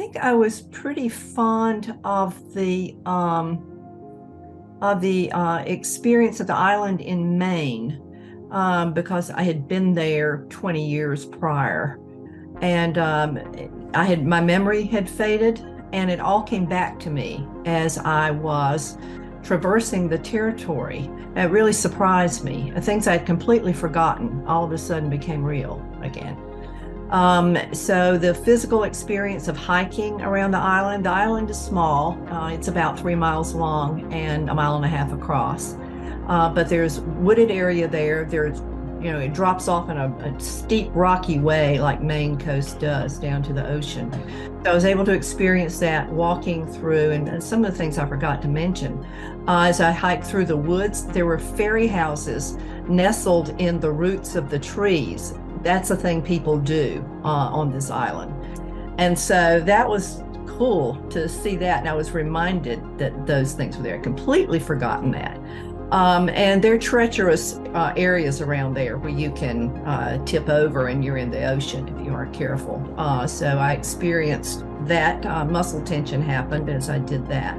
think I was pretty fond of the experience of the island in Maine, because I had been there 20 years prior, and I had my memory had faded, and it all came back to me as I was traversing the territory. It really surprised me. Things I had completely forgotten all of a sudden became real again. So the physical experience of hiking around the island is small. It's about 3 miles long and a mile and a half across. But there's wooded area there. It drops off in a steep, rocky way like Maine coast does down to the ocean. So I was able to experience that walking through, and some of the things I forgot to mention. As I hiked through the woods, there were fairy houses nestled in the roots of the trees. That's a thing people do on this island. And so that was cool to see that. And I was reminded that those things were there. Completely forgotten that. And there are treacherous areas around there where you can tip over and you're in the ocean if you aren't careful. So I experienced that. Muscle tension happened as I did that.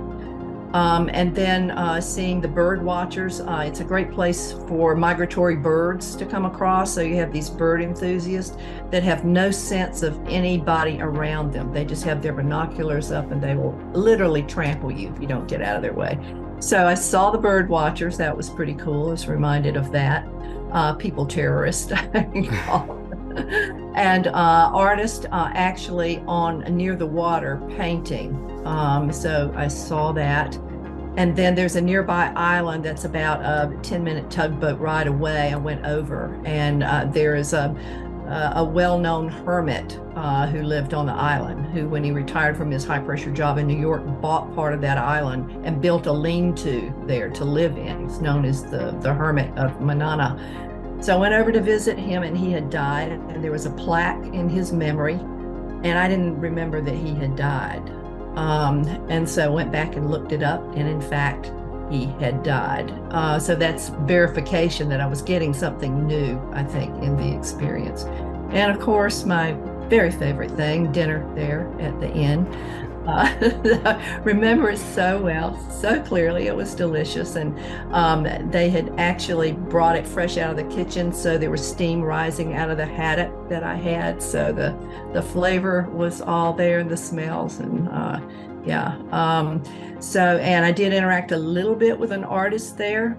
And then seeing the bird watchers. It's a great place for migratory birds to come across. So you have these bird enthusiasts that have no sense of anybody around them. They just have their binoculars up and they will literally trample you if you don't get out of their way. So I saw the bird watchers. That was pretty cool. I was reminded of that. People terrorist. And artist actually on near the water painting. So I saw that. And then there's a nearby island that's about a 10-minute tugboat ride away. I went over, and there is a well-known hermit who lived on the island, who, when he retired from his high-pressure job in New York, bought part of that island and built a lean-to there to live in. It's known as the Hermit of Manana. So I went over to visit him, and he had died, and there was a plaque in his memory, and I didn't remember that he had died. And so I went back and looked it up, and in fact, he had died. So that's verification that I was getting something new, I think, in the experience. And of course, my very favorite thing, dinner there at the inn. I remember it so well, so clearly. It was delicious, and they had actually brought it fresh out of the kitchen, so there was steam rising out of the haddock that I had. So the flavor was all there, and the smells, and yeah. And I did interact a little bit with an artist there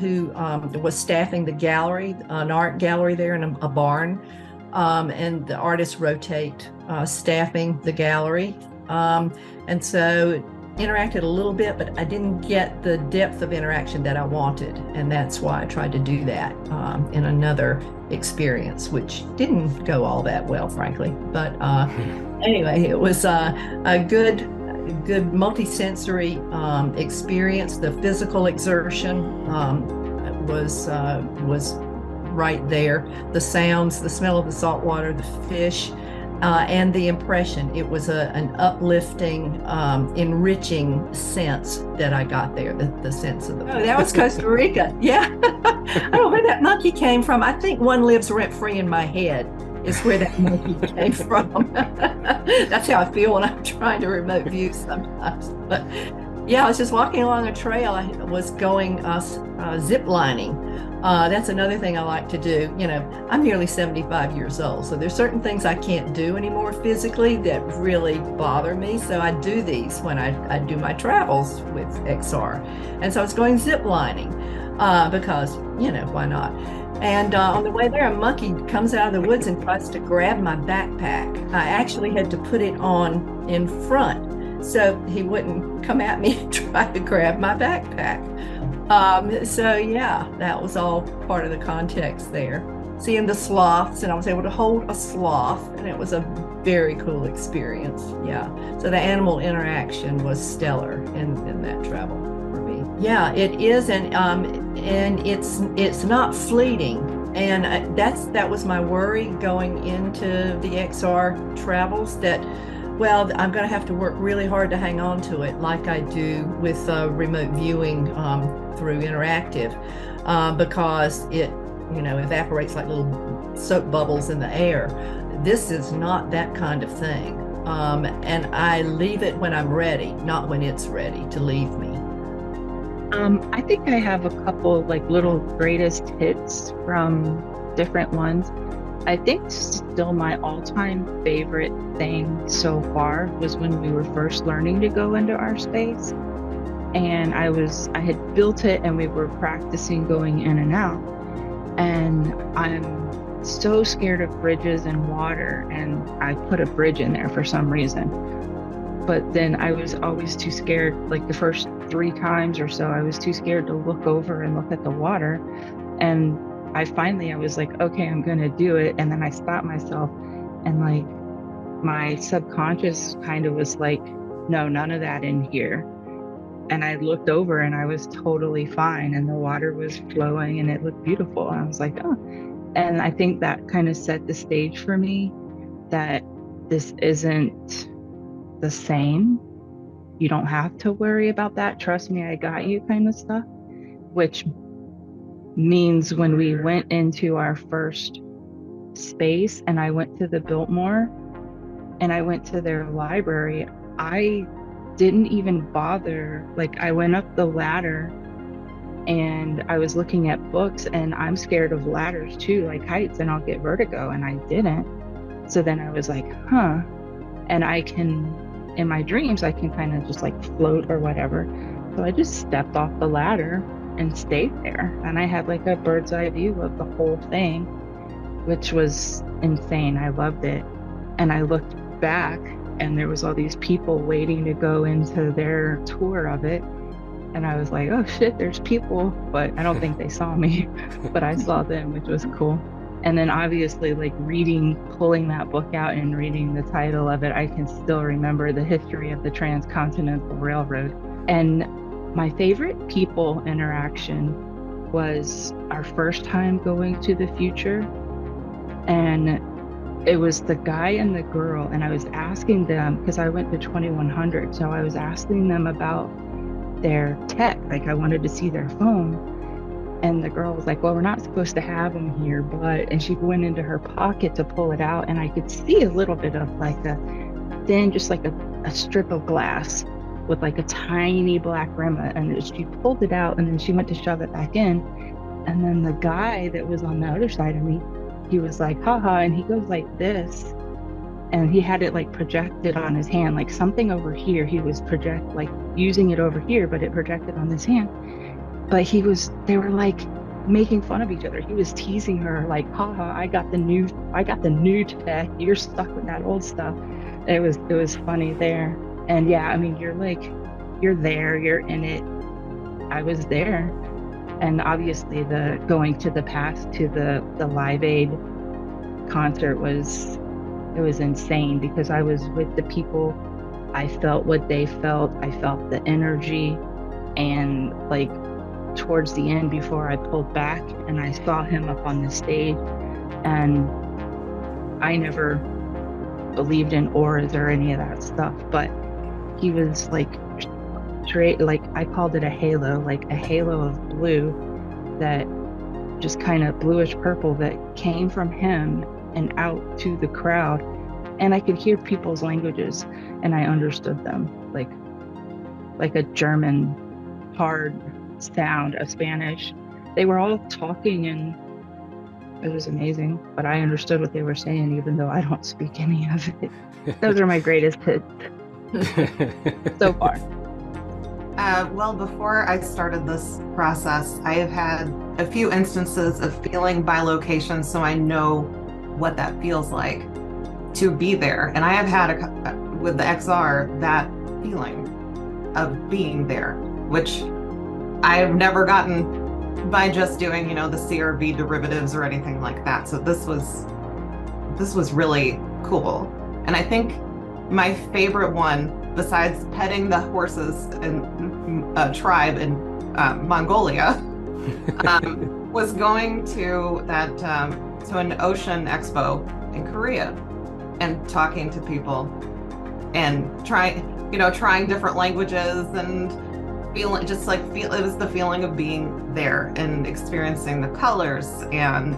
who was staffing the gallery, an art gallery there in a barn, and the artists rotate staffing the gallery. And so interacted a little bit, but I didn't get the depth of interaction that I wanted. And that's why I tried to do that in another experience, which didn't go all that well, frankly. But anyway, it was a good multi-sensory experience. The physical exertion was right there. The sounds, the smell of the salt water, the fish, and the impression. It was an uplifting, enriching sense that I got there, the sense of the... Oh, that was Costa Rica. Yeah. I don't know where that monkey came from. I think one lives rent-free in my head, is where that monkey came from. That's how I feel when I'm trying to remote view sometimes. But yeah, I was just walking along a trail. I was going zip lining. That's another thing I like to do. I'm nearly 75 years old, so there's certain things I can't do anymore physically that really bother me. So I do these when I do my travels with XR. And so I was going zip lining because, why not? And on the way there, a monkey comes out of the woods and tries to grab my backpack. I actually had to put it on in front so he wouldn't come at me and try to grab my backpack. So yeah, that was all part of the context there. Seeing the sloths, and I was able to hold a sloth, and it was a very cool experience. Yeah, so the animal interaction was stellar in that travel for me. Yeah, it is, and it's not fleeting, and that was my worry going into the XR travels, that well, I'm going to have to work really hard to hang on to it like I do with remote viewing through interactive, because it evaporates like little soap bubbles in the air. This is not that kind of thing. and I leave it when I'm ready, not when it's ready to leave me. I think I have a couple like little greatest hits from different ones. I think still my all-time favorite thing so far was when we were first learning to go into our space. And I had built it and we were practicing going in and out. And I'm so scared of bridges and water, and I put a bridge in there for some reason. But then I was always too scared, like the first 3 times or so, I was too scared to look over and look at the water. And I was like, okay, I'm gonna do it. And then I stopped myself, and like my subconscious kind of was like, no, none of that in here. And I looked over and I was totally fine, and the water was flowing and it looked beautiful. And I was like, oh. And I think that kind of set the stage for me that this isn't the same. You don't have to worry about that. Trust me, I got you kind of stuff, which means when we went into our first space and I went to the Biltmore and I went to their library, I didn't even bother. Like, I went up the ladder and I was looking at books, and I'm scared of ladders too, like heights, and I'll get vertigo, and I didn't. So then I was like, huh. And in my dreams, I can kind of just like float or whatever. So I just stepped off the ladder and stayed there. And I had like a bird's eye view of the whole thing, which was insane. I loved it. And I looked back and there was all these people waiting to go into their tour of it. And I was like, oh shit, there's people, but I don't think they saw me, but I saw them, which was cool. And then obviously like pulling that book out and reading the title of it, I can still remember the history of the Transcontinental Railroad. And my favorite people interaction was our first time going to the future. And it was the guy and the girl, and I was asking them, because I went to 2100, so I was asking them about their tech, like I wanted to see their phone. And the girl was like, well, we're not supposed to have them here, but, and she went into her pocket to pull it out, and I could see a little bit of like just like a strip of glass with like a tiny black rim, and she pulled it out, and then she went to shove it back in. And then the guy that was on the other side of me, he was like, haha, and he goes like this, and he had it like projected on his hand, like something over here, he was like using it over here, but it projected on his hand. But they were like making fun of each other. He was teasing her like, haha, I got the new tech, you're stuck with that old stuff. It was funny there. And yeah, I mean, you're there, you're in it. I was there. And obviously the going to the past to the Live Aid concert was insane, because I was with the people. I felt what they felt. I felt the energy. And like towards the end, before I pulled back and I saw him up on the stage, and I never believed in auras or any of that stuff, but he was like straight, like I called it a halo, like a halo of blue, that just kind of bluish purple, that came from him and out to the crowd. And I could hear people's languages and I understood them, like a German hard sound, a Spanish. They were all talking and it was amazing, but I understood what they were saying, even though I don't speak any of it. Those are my greatest hits so far. Well, before I started this process, I have had a few instances of feeling by location, so I know what that feels like to be there. And I have had with the XR, that feeling of being there, which I've never gotten by just doing, the CRV derivatives or anything like that. So this was really cool. And I think my favorite one, besides petting the horses in a tribe in Mongolia, was going to an ocean expo in Korea and talking to people and trying different languages and feeling it was the feeling of being there and experiencing the colors. And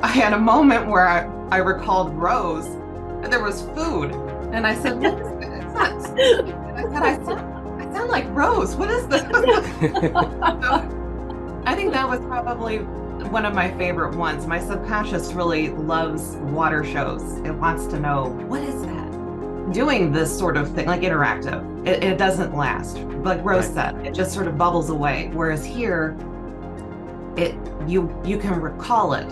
I had a moment where I recalled Rose, and there was food And I said, what is that? It's not Steve. And I said, I sound like Rose. What is this? So I think that was probably one of my favorite ones. My subconscious really loves water shows. It wants to know, what is that? Doing this sort of thing, like interactive, it doesn't last. Like Rose said, it just sort of bubbles away. Whereas here, you can recall it.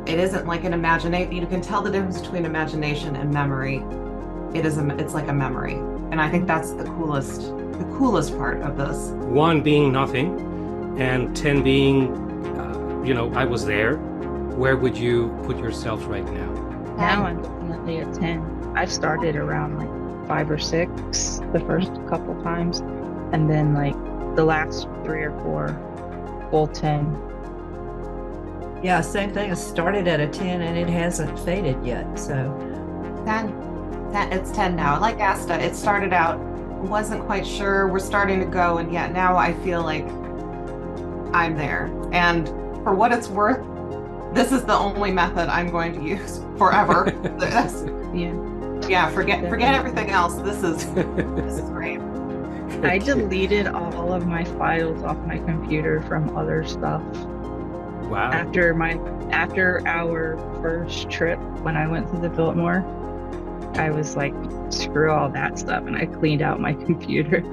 It isn't like an imagination. You can tell the difference between imagination and memory. It's like a memory. And I think that's the coolest part of this. 1 being nothing, and 10 being, I was there. Where would you put yourself right now? Now I'm definitely a 10. I've started around like 5 or 6 the first couple times, and then like the last 3 or 4 full 10. Yeah, same thing. I started at a 10 and it hasn't faded yet. So 10. It's 10 now. Like Asta, it started out, wasn't quite sure. We're starting to go, and yet now I feel like I'm there. And for what it's worth, this is the only method I'm going to use forever. Yeah, forget everything else. This is great. I deleted all of my files off my computer from other stuff. Wow. After our first trip when I went to the Biltmore, I was like, screw all that stuff, and I cleaned out my computer.